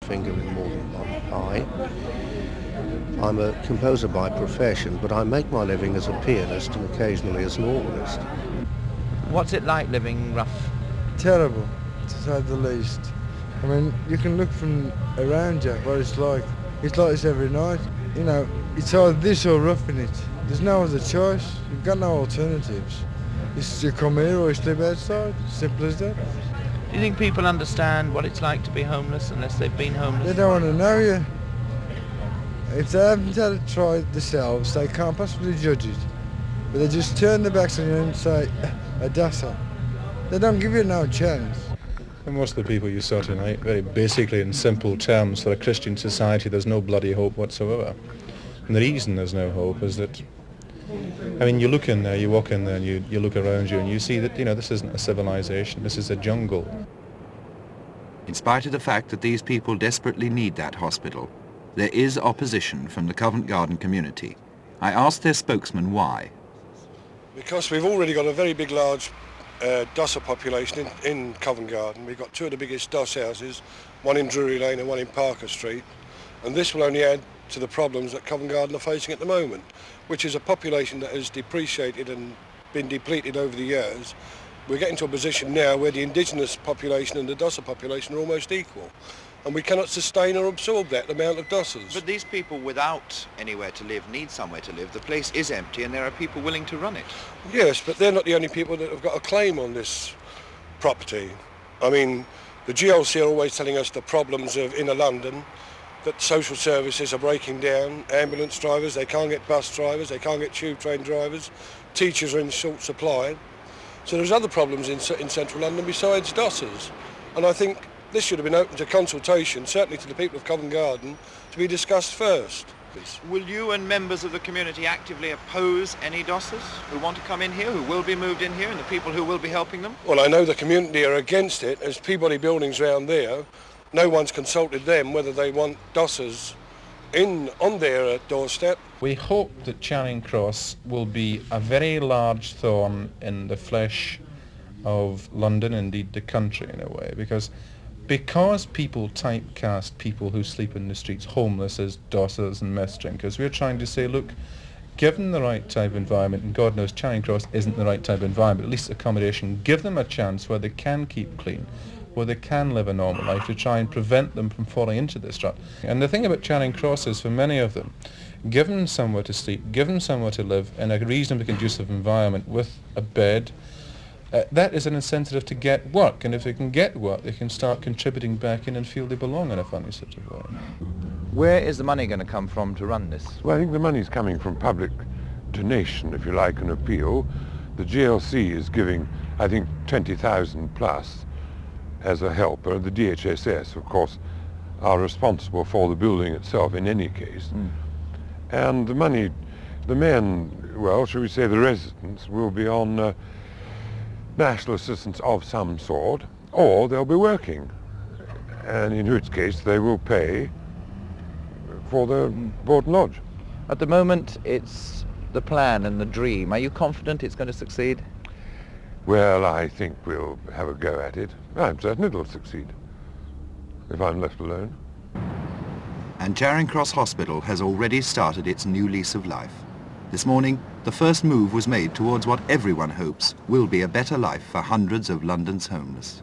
finger in more than one pie. I'm a composer by profession, but I make my living as a pianist and occasionally as an organist. What's it like living rough? Terrible, to say the least. I mean, you can look from around you what it's like. It's like this every night. You know, it's either this or roughing it. There's no other choice. You've got no alternatives. It's you come here or you sleep outside. Simple as that. Do you think people understand what it's like to be homeless unless they've been homeless? They don't want to know you. If they haven't had it tried themselves, they can't possibly judge it. But they just turn their backs on you and say, a dassa. They don't give you no chance. And most of the people you saw tonight, very basically in simple terms, for a Christian society there's no bloody hope whatsoever. And the reason there's no hope is that, I mean, you look in there, you walk in there and you look around you and you see that, this isn't a civilization, this is a jungle. In spite of the fact that these people desperately need that hospital, there is opposition from the Covent Garden community. I asked their spokesman why. Because we've already got a very big, large DOSser population in Covent Garden. We've got two of the biggest DOS houses, one in Drury Lane and one in Parker Street. And this will only add to the problems that Covent Garden are facing at the moment, which is a population that has depreciated and been depleted over the years. We're getting to a position now where the indigenous population and the DOSser population are almost equal. And we cannot sustain or absorb that amount of DOSers. But these people without anywhere to live need somewhere to live. The place is empty and there are people willing to run it. Yes, but they're not the only people that have got a claim on this property. I mean, the GLC are always telling us the problems of inner London, that social services are breaking down, ambulance drivers, they can't get bus drivers, they can't get tube train drivers, teachers are in short supply. So there's other problems in central London besides DOSers. And I think this should have been open to consultation, certainly to the people of Covent Garden, to be discussed first. Will you and members of the community actively oppose any DOSers who want to come in here, who will be moved in here, and the people who will be helping them? Well, I know the community are against it. There's Peabody buildings around there. No one's consulted them whether they want DOSers on their doorstep. We hope that Charing Cross will be a very large thorn in the flesh of London, indeed the country in a way, because people typecast people who sleep in the streets homeless as dossers and mess drinkers, we're trying to say, look, given the right type of environment, and God knows Charing Cross isn't the right type of environment, at least accommodation, give them a chance where they can keep clean, where they can live a normal life, to try and prevent them from falling into this trap. And the thing about Charing Cross is, for many of them, give them somewhere to sleep, give them somewhere to live in a reasonably conducive environment with a bed. That is an incentive to get work, and if they can get work, they can start contributing back in and feel they belong in a funny sort of way. Where is the money going to come from to run this? Well, I think the money's coming from public donation, if you like, an appeal. The GLC is giving, I think, 20,000 plus as a helper. The DHSS, of course, are responsible for the building itself in any case. And the money, the men, well, shall we say the residents, will be on national assistance of some sort, or they'll be working, and in which case they will pay for the board and lodge. At the moment, it's the plan and the dream. Are you confident it's going to succeed? Well, I think we'll have a go at it. I'm certain it'll succeed, if I'm left alone. And Charing Cross Hospital has already started its new lease of life. This morning, the first move was made towards what everyone hopes will be a better life for hundreds of London's homeless.